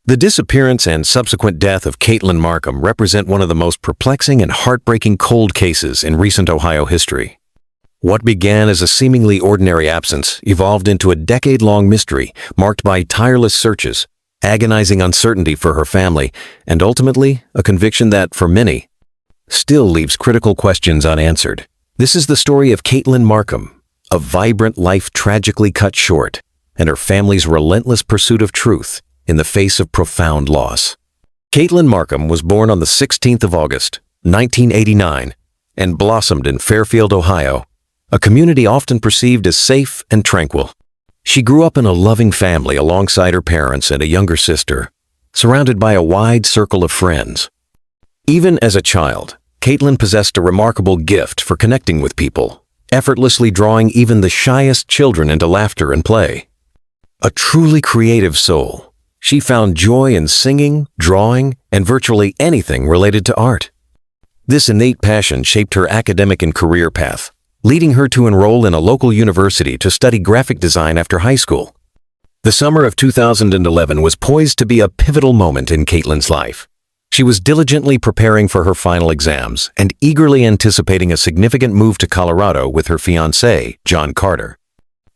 The disappearance and subsequent death of Caitlyn Markham represent one of the most perplexing and heartbreaking cold cases in recent Ohio history. What began as a seemingly ordinary absence evolved into a decade-long mystery marked by tireless searches, agonizing uncertainty for her family, and ultimately a conviction that, for many, still leaves critical questions unanswered. This is the story of Caitlyn Markham, a vibrant life tragically cut short, and her family's relentless pursuit of truth in the face of profound loss. Caitlyn Markham was born on the 16th of August, 1989, and blossomed in Fairfield, Ohio, a community often perceived as safe and tranquil. She grew up in a loving family alongside her parents and a younger sister, surrounded by a wide circle of friends. Even as a child, Caitlyn possessed a remarkable gift for connecting with people, effortlessly drawing even the shyest children into laughter and play. A truly creative soul, she found joy in singing, drawing, and virtually anything related to art. This innate passion shaped her academic and career path, leading her to enroll in a local university to study graphic design after high school. The summer of 2011 was poised to be a pivotal moment in Caitlyn's life. She was diligently preparing for her final exams and eagerly anticipating a significant move to Colorado with her fiancé, John Carter.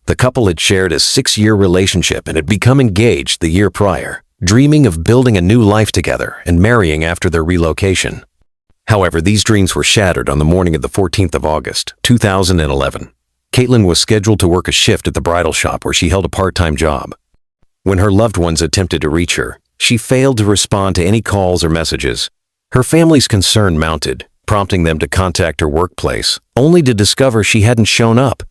The couple had shared a 6-year relationship and had become engaged the year prior, dreaming of building a new life together and marrying after their relocation. However, these dreams were shattered on the morning of the 14th of August, 2011. Caitlyn was scheduled to work a shift at the bridal shop where she held a part-time job. When her loved ones attempted to reach her, she failed to respond to any calls or messages. Her family's concern mounted, prompting them to contact her workplace, only to discover she hadn't shown up.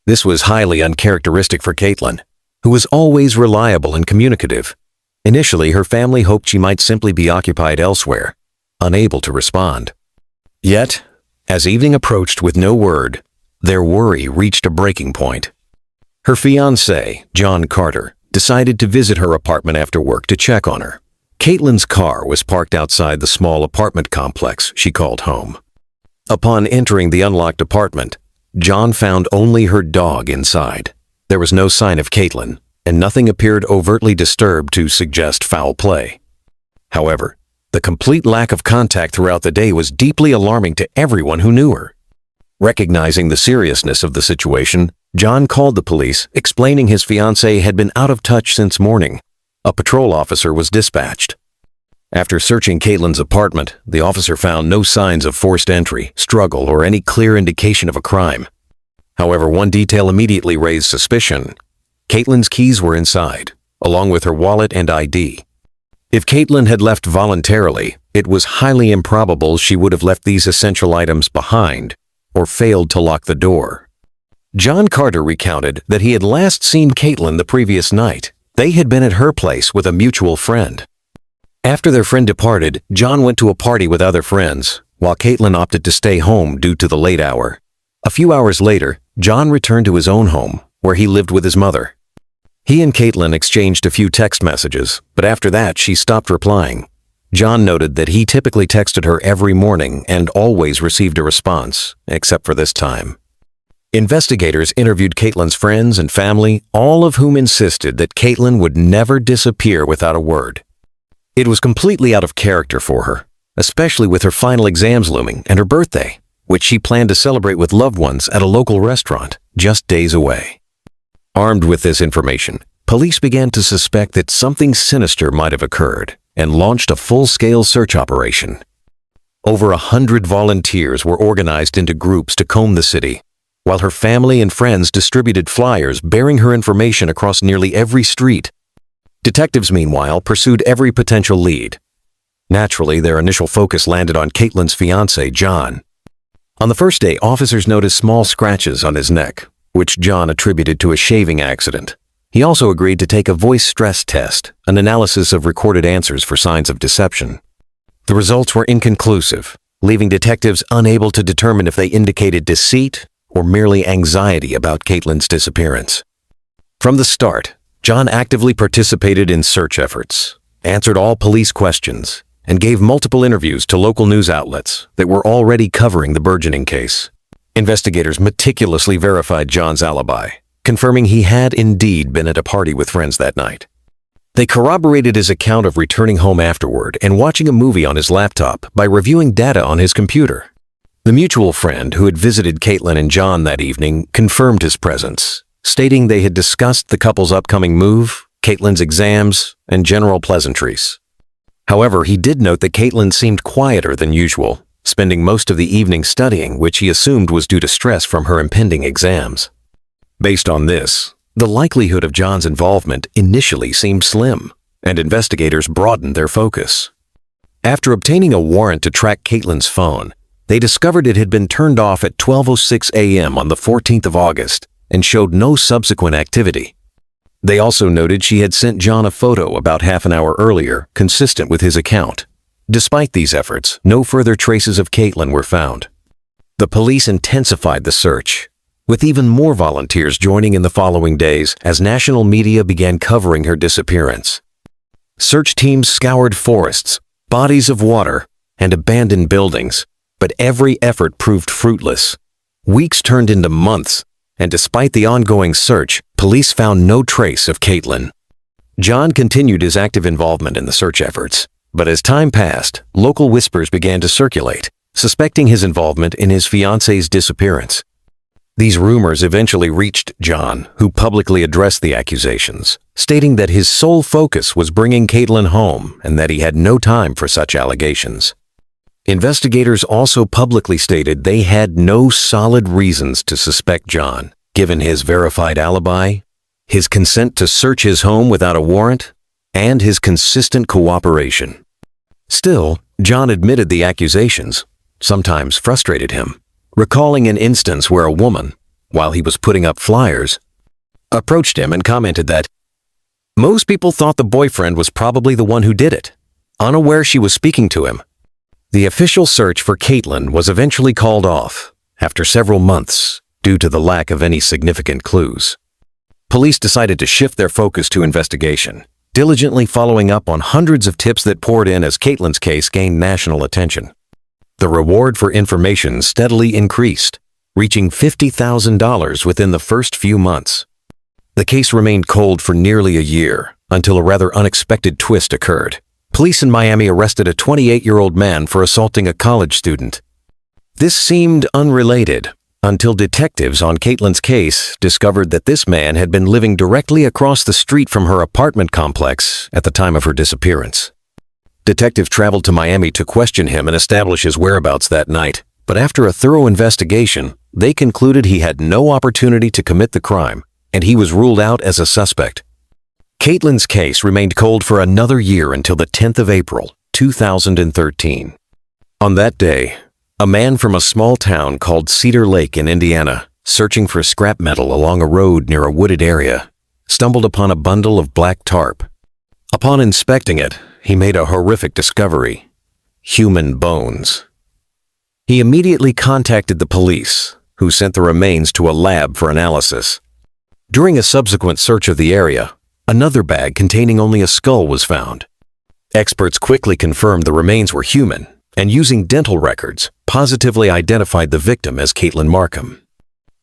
This was highly uncharacteristic for Caitlyn, who was always reliable and communicative. Initially, her family hoped she might simply be occupied elsewhere, unable to respond. Yet, as evening approached with no word, their worry reached a breaking point. Her fiancé, John Carter, decided to visit her apartment after work to check on her. Caitlyn's car was parked outside the small apartment complex she called home. Upon entering the unlocked apartment, John found only her dog inside. There was no sign of Caitlyn, and nothing appeared overtly disturbed to suggest foul play. However, the complete lack of contact throughout the day was deeply alarming to everyone who knew her. Recognizing the seriousness of the situation, John called the police, explaining his fiancée had been out of touch since morning. A patrol officer was dispatched. After searching Caitlyn's apartment, the officer found no signs of forced entry, struggle, or any clear indication of a crime. However, one detail immediately raised suspicion. Caitlyn's keys were inside, along with her wallet and ID. If Caitlyn had left voluntarily, it was highly improbable she would have left these essential items behind or failed to lock the door. John Carter recounted that he had last seen Caitlyn the previous night. They had been at her place with a mutual friend. After their friend departed, John went to a party with other friends, while Caitlyn opted to stay home due to the late hour. A few hours later, John returned to his own home, where he lived with his mother. He and Caitlyn exchanged a few text messages, but after that she stopped replying. John noted that he typically texted her every morning and always received a response, except for this time. Investigators interviewed Caitlyn's friends and family, all of whom insisted that Caitlyn would never disappear without a word. It was completely out of character for her, especially with her final exams looming and her birthday, which she planned to celebrate with loved ones at a local restaurant just days away. Armed with this information, police began to suspect that something sinister might have occurred and launched a full-scale search operation. Over 100 volunteers were organized into groups to comb the city, while her family and friends distributed flyers bearing her information across nearly every street. Detectives, meanwhile, pursued every potential lead. Naturally, their initial focus landed on Caitlyn's fiancé, John. On the first day, officers noticed small scratches on his neck, which John attributed to a shaving accident. He also agreed to take a voice stress test, an analysis of recorded answers for signs of deception. The results were inconclusive, leaving detectives unable to determine if they indicated deceit or merely anxiety about Caitlyn's disappearance. From the start, John actively participated in search efforts, answered all police questions, and gave multiple interviews to local news outlets that were already covering the burgeoning case. Investigators meticulously verified John's alibi, confirming he had indeed been at a party with friends that night. They corroborated his account of returning home afterward and watching a movie on his laptop by reviewing data on his computer. The mutual friend who had visited Caitlyn and John that evening confirmed his presence, stating they had discussed the couple's upcoming move, Caitlyn's exams, and general pleasantries. However, he did note that Caitlyn seemed quieter than usual, spending most of the evening studying, which he assumed was due to stress from her impending exams. Based on this, the likelihood of John's involvement initially seemed slim, and investigators broadened their focus. After obtaining a warrant to track Caitlyn's phone, they discovered it had been turned off at 12:06 a.m. on the 14th of August and showed no subsequent activity. They also noted she had sent John a photo about half an hour earlier, consistent with his account. Despite these efforts, no further traces of Caitlyn were found. The police intensified the search, with even more volunteers joining in the following days as national media began covering her disappearance. Search teams scoured forests, bodies of water, and abandoned buildings, but every effort proved fruitless. Weeks turned into months, and despite the ongoing search, police found no trace of Caitlyn. John continued his active involvement in the search efforts, but as time passed, local whispers began to circulate, suspecting his involvement in his fiance's disappearance. These rumors eventually reached John, who publicly addressed the accusations, stating that his sole focus was bringing Caitlyn home and that he had no time for such allegations. Investigators also publicly stated they had no solid reasons to suspect John, given his verified alibi, his consent to search his home without a warrant, and his consistent cooperation. Still, John admitted the accusations sometimes frustrated him, recalling an instance where a woman, while he was putting up flyers, approached him and commented that most people thought the boyfriend was probably the one who did it, unaware she was speaking to him. The official search for Caitlyn was eventually called off after several months due to the lack of any significant clues. Police decided to shift their focus to investigation, diligently following up on hundreds of tips that poured in as Caitlyn's case gained national attention. The reward for information steadily increased, reaching $50,000 within the first few months. The case remained cold for nearly a year until a rather unexpected twist occurred. Police in Miami arrested a 28-year-old man for assaulting a college student. This seemed unrelated until detectives on Caitlyn's case discovered that this man had been living directly across the street from her apartment complex at the time of her disappearance. Detectives traveled to Miami to question him and establish his whereabouts that night, but after a thorough investigation, they concluded he had no opportunity to commit the crime, and he was ruled out as a suspect. Caitlyn's case remained cold for another year until the 10th of April, 2013. On that day, a man from a small town called Cedar Lake in Indiana, searching for scrap metal along a road near a wooded area, stumbled upon a bundle of black tarp. Upon inspecting it, he made a horrific discovery: human bones. He immediately contacted the police, who sent the remains to a lab for analysis. During a subsequent search of the area, another bag containing only a skull was found. Experts quickly confirmed the remains were human, and using dental records, positively identified the victim as Caitlyn Markham.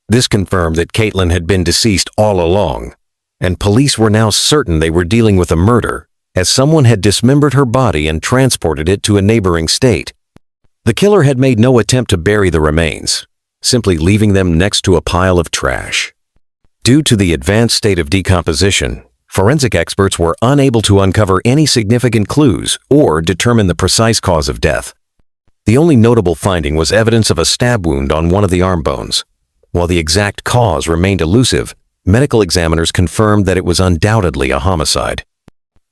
This confirmed that Caitlyn had been deceased all along, and police were now certain they were dealing with a murder, as someone had dismembered her body and transported it to a neighboring state. The killer had made no attempt to bury the remains, simply leaving them next to a pile of trash. Due to the advanced state of decomposition, forensic experts were unable to uncover any significant clues or determine the precise cause of death. The only notable finding was evidence of a stab wound on one of the arm bones. While the exact cause remained elusive, medical examiners confirmed that it was undoubtedly a homicide.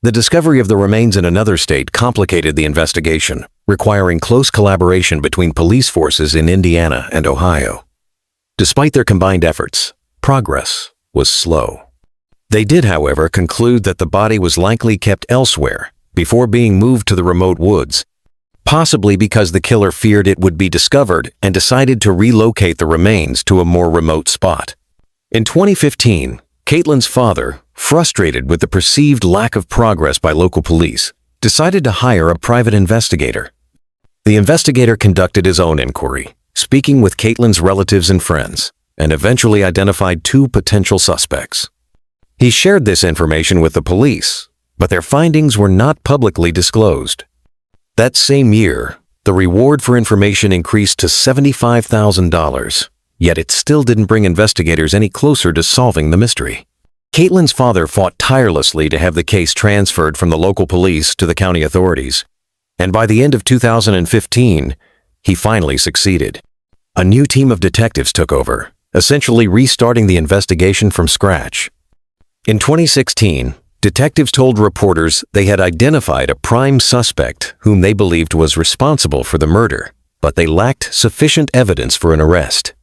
The discovery of the remains in another state complicated the investigation, requiring close collaboration between police forces in Indiana and Ohio. Despite their combined efforts, progress was slow. They did, however, conclude that the body was likely kept elsewhere before being moved to the remote woods, possibly because the killer feared it would be discovered and decided to relocate the remains to a more remote spot. In 2015, Caitlyn's father, frustrated with the perceived lack of progress by local police, decided to hire a private investigator. The investigator conducted his own inquiry, speaking with Caitlyn's relatives and friends, and eventually identified two potential suspects. He shared this information with the police, but their findings were not publicly disclosed. That same year, the reward for information increased to $75,000, yet it still didn't bring investigators any closer to solving the mystery. Caitlyn's father fought tirelessly to have the case transferred from the local police to the county authorities, and by the end of 2015, he finally succeeded. A new team of detectives took over, essentially restarting the investigation from scratch. In 2016, detectives told reporters they had identified a prime suspect whom they believed was responsible for the murder, but they lacked sufficient evidence for an arrest.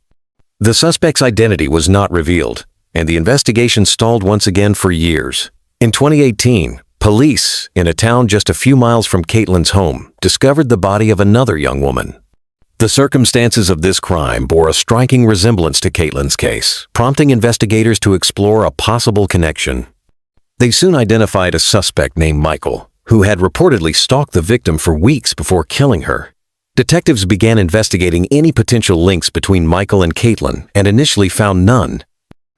The suspect's identity was not revealed, and the investigation stalled once again for years. In 2018, police in a town just a few miles from Caitlyn's home discovered the body of another young woman. The circumstances of this crime bore a striking resemblance to Caitlyn's case, prompting investigators to explore a possible connection. They soon identified a suspect named Michael, who had reportedly stalked the victim for weeks before killing her. Detectives began investigating any potential links between Michael and Caitlyn and initially found none.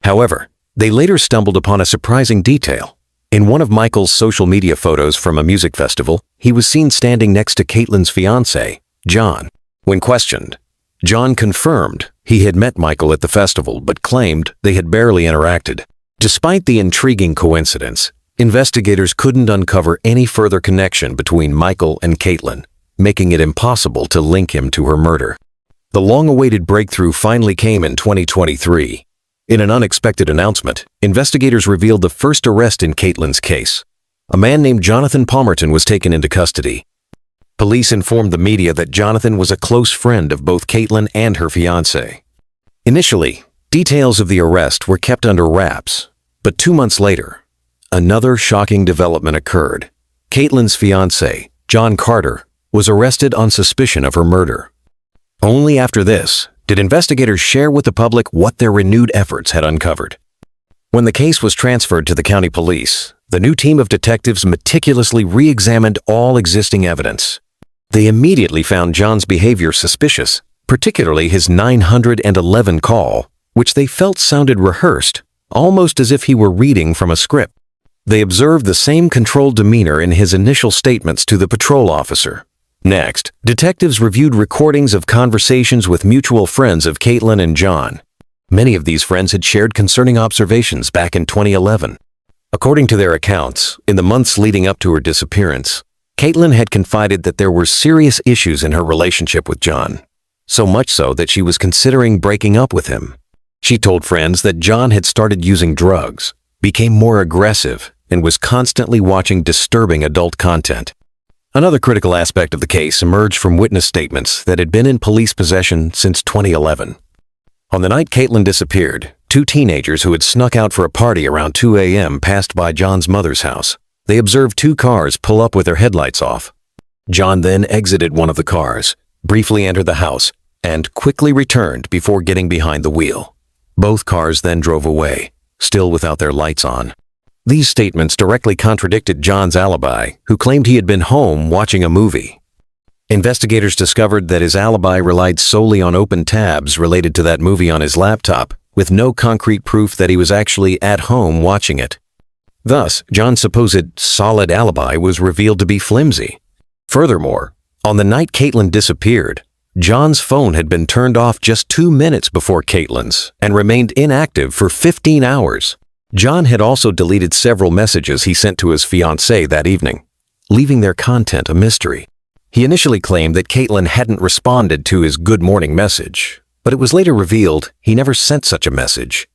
However, they later stumbled upon a surprising detail. In one of Michael's social media photos from a music festival, he was seen standing next to Caitlyn's fiancé, John. When questioned, John confirmed he had met Michael at the festival but claimed they had barely interacted. Despite the intriguing coincidence, investigators couldn't uncover any further connection between Michael and Caitlyn, making it impossible to link him to her murder. The long-awaited breakthrough finally came in 2023. In an unexpected announcement, investigators revealed the first arrest in Caitlyn's case. A man named Jonathan Palmerton was taken into custody. Police informed the media that Jonathan was a close friend of both Caitlyn and her fiancé. Initially, details of the arrest were kept under wraps, but 2 months later, another shocking development occurred. Caitlyn's fiancé, John Carter, was arrested on suspicion of her murder. Only after this did investigators share with the public what their renewed efforts had uncovered. When the case was transferred to the county police, the new team of detectives meticulously re-examined all existing evidence. They immediately found John's behavior suspicious, particularly his 911 call, which they felt sounded rehearsed, almost as if he were reading from a script. They observed the same controlled demeanor in his initial statements to the patrol officer. Next, detectives reviewed recordings of conversations with mutual friends of Caitlyn and John. Many of these friends had shared concerning observations back in 2011. According to their accounts, in the months leading up to her disappearance, Caitlyn had confided that there were serious issues in her relationship with John, so much so that she was considering breaking up with him. She told friends that John had started using drugs, became more aggressive, and was constantly watching disturbing adult content. Another critical aspect of the case emerged from witness statements that had been in police possession since 2011. On the night Caitlyn disappeared, 2 teenagers who had snuck out for a party around 2 a.m. passed by John's mother's house. They observed 2 cars pull up with their headlights off. John then exited one of the cars, briefly entered the house, and quickly returned before getting behind the wheel. Both cars then drove away, still without their lights on. These statements directly contradicted John's alibi, who claimed he had been home watching a movie. Investigators discovered that his alibi relied solely on open tabs related to that movie on his laptop, with no concrete proof that he was actually at home watching it. Thus, John's supposed solid alibi was revealed to be flimsy. Furthermore, on the night Caitlyn disappeared, John's phone had been turned off just 2 minutes before Caitlyn's and remained inactive for 15 hours. John had also deleted several messages he sent to his fiancée that evening, leaving their content a mystery. He initially claimed that Caitlyn hadn't responded to his good morning message, but it was later revealed he never sent such a message.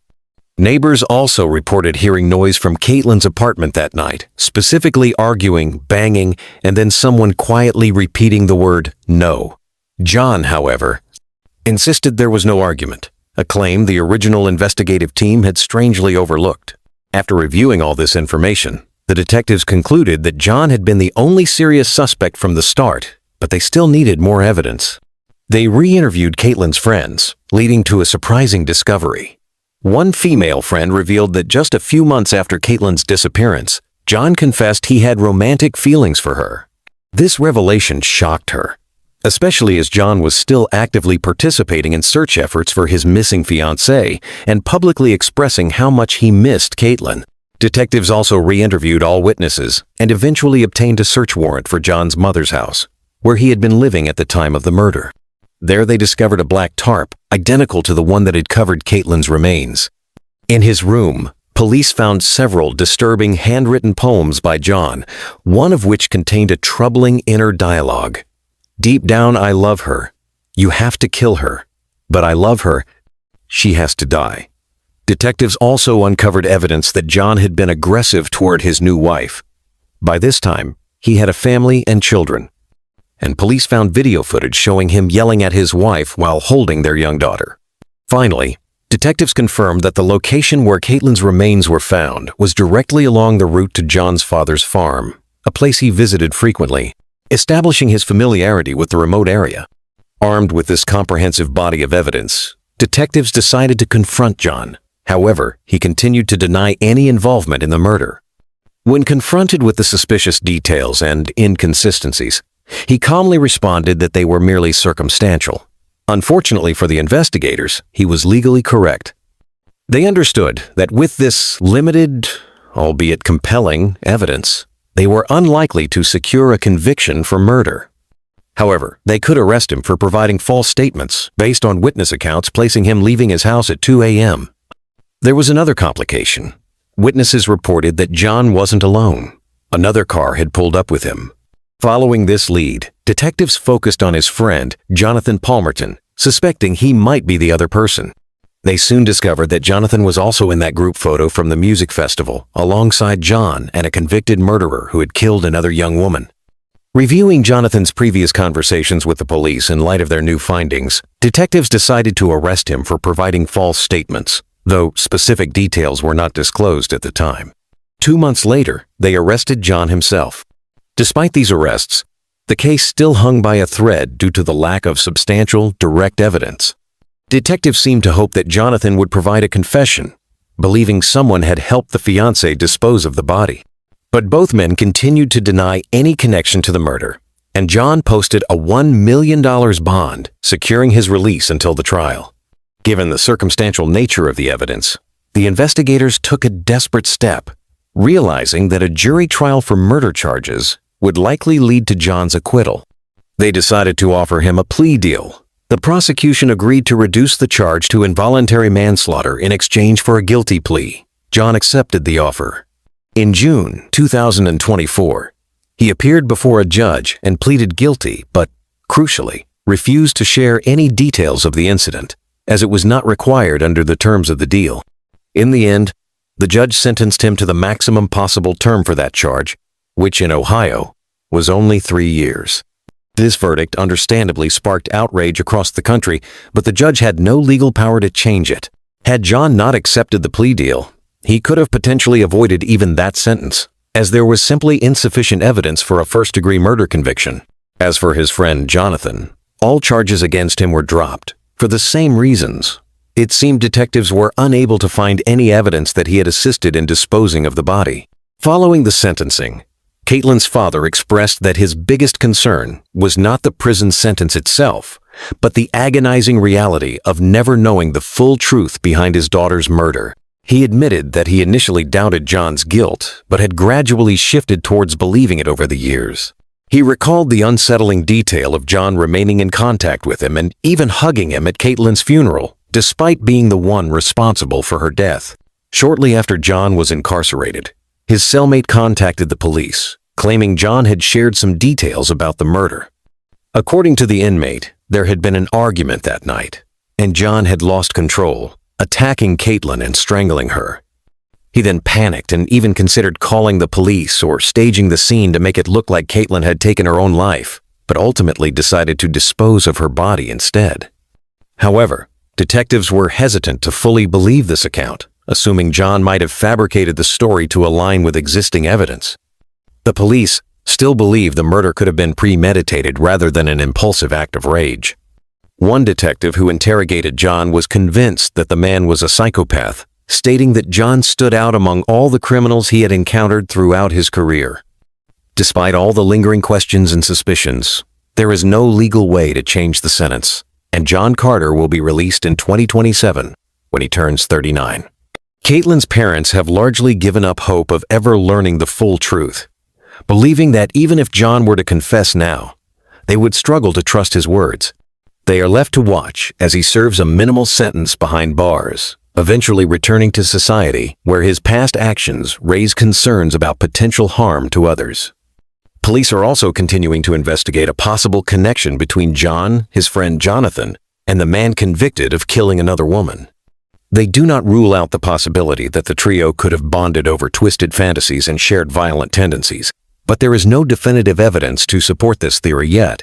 Neighbors also reported hearing noise from Caitlyn's apartment that night, specifically arguing, banging, and then someone quietly repeating the word no. John, however, insisted there was no argument, a claim the original investigative team had strangely overlooked. After reviewing all this information, the detectives concluded that John had been the only serious suspect from the start, but they still needed more evidence. They re-interviewed Caitlyn's friends, leading to a surprising discovery. One female friend revealed that just a few months after Caitlyn's disappearance, John confessed he had romantic feelings for her. This revelation shocked her, especially as John was still actively participating in search efforts for his missing fiancée and publicly expressing how much he missed Caitlyn. Detectives also re-interviewed all witnesses and eventually obtained a search warrant for John's mother's house, where he had been living at the time of the murder. There they discovered a black tarp, identical to the one that had covered Caitlyn's remains. In his room, police found several disturbing handwritten poems by John, one of which contained a troubling inner dialogue. "Deep down, I love her. You have to kill her. But I love her. She has to die." Detectives also uncovered evidence that John had been aggressive toward his new wife. By this time, he had a family and children, and police found video footage showing him yelling at his wife while holding their young daughter. Finally, detectives confirmed that the location where Caitlyn's remains were found was directly along the route to John's father's farm, a place he visited frequently, establishing his familiarity with the remote area. Armed with this comprehensive body of evidence, detectives decided to confront John. However, he continued to deny any involvement in the murder. When confronted with the suspicious details and inconsistencies, he calmly responded that they were merely circumstantial. Unfortunately for the investigators, he was legally correct. They understood that with this limited, albeit compelling, evidence, they were unlikely to secure a conviction for murder. However, they could arrest him for providing false statements based on witness accounts placing him leaving his house at 2 a.m. There was another complication. Witnesses reported that John wasn't alone. Another car had pulled up with him. Following this lead, detectives focused on his friend, Jonathan Palmerton, suspecting he might be the other person. They soon discovered that Jonathan was also in that group photo from the music festival, alongside John and a convicted murderer who had killed another young woman. Reviewing Jonathan's previous conversations with the police in light of their new findings, detectives decided to arrest him for providing false statements, though specific details were not disclosed at the time. 2 months later, they arrested John himself. Despite these arrests, the case still hung by a thread due to the lack of substantial, direct evidence. Detectives seemed to hope that Jonathan would provide a confession, believing someone had helped the fiancé dispose of the body. But both men continued to deny any connection to the murder, and John posted a $1 million bond, securing his release until the trial. Given the circumstantial nature of the evidence, the investigators took a desperate step, realizing that a jury trial for murder charges would likely lead to John's acquittal. They decided to offer him a plea deal. The prosecution agreed to reduce the charge to involuntary manslaughter in exchange for a guilty plea. John accepted the offer. In June 2024, he appeared before a judge and pleaded guilty, but, crucially, refused to share any details of the incident, as it was not required under the terms of the deal. In the end, the judge sentenced him to the maximum possible term for that charge, which in Ohio was only 3 years. This verdict understandably sparked outrage across the country, but the judge had no legal power to change it. Had John not accepted the plea deal, he could have potentially avoided even that sentence, as there was simply insufficient evidence for a first-degree murder conviction. As for his friend Jonathan, all charges against him were dropped, for the same reasons. It seemed detectives were unable to find any evidence that he had assisted in disposing of the body. Following the sentencing, Caitlyn's father expressed that his biggest concern was not the prison sentence itself, but the agonizing reality of never knowing the full truth behind his daughter's murder. He admitted that he initially doubted John's guilt, but had gradually shifted towards believing it over the years. He recalled the unsettling detail of John remaining in contact with him and even hugging him at Caitlyn's funeral, despite being the one responsible for her death. Shortly after John was incarcerated, his cellmate contacted the police, claiming John had shared some details about the murder. According to the inmate, there had been an argument that night, and John had lost control, attacking Caitlyn and strangling her. He then panicked and even considered calling the police or staging the scene to make it look like Caitlyn had taken her own life, but ultimately decided to dispose of her body instead. However, detectives were hesitant to fully believe this account, assuming John might have fabricated the story to align with existing evidence. The police still believed the murder could have been premeditated rather than an impulsive act of rage. One detective who interrogated John was convinced that the man was a psychopath, stating that John stood out among all the criminals he had encountered throughout his career. Despite all the lingering questions and suspicions, there is no legal way to change the sentence, and John Carter will be released in 2027 when he turns 39. Caitlyn's parents have largely given up hope of ever learning the full truth, believing that even if John were to confess now, they would struggle to trust his words. They are left to watch as he serves a minimal sentence behind bars, eventually returning to society where his past actions raise concerns about potential harm to others. Police are also continuing to investigate a possible connection between John, his friend Jonathan, and the man convicted of killing another woman. They do not rule out the possibility that the trio could have bonded over twisted fantasies and shared violent tendencies, but there is no definitive evidence to support this theory yet.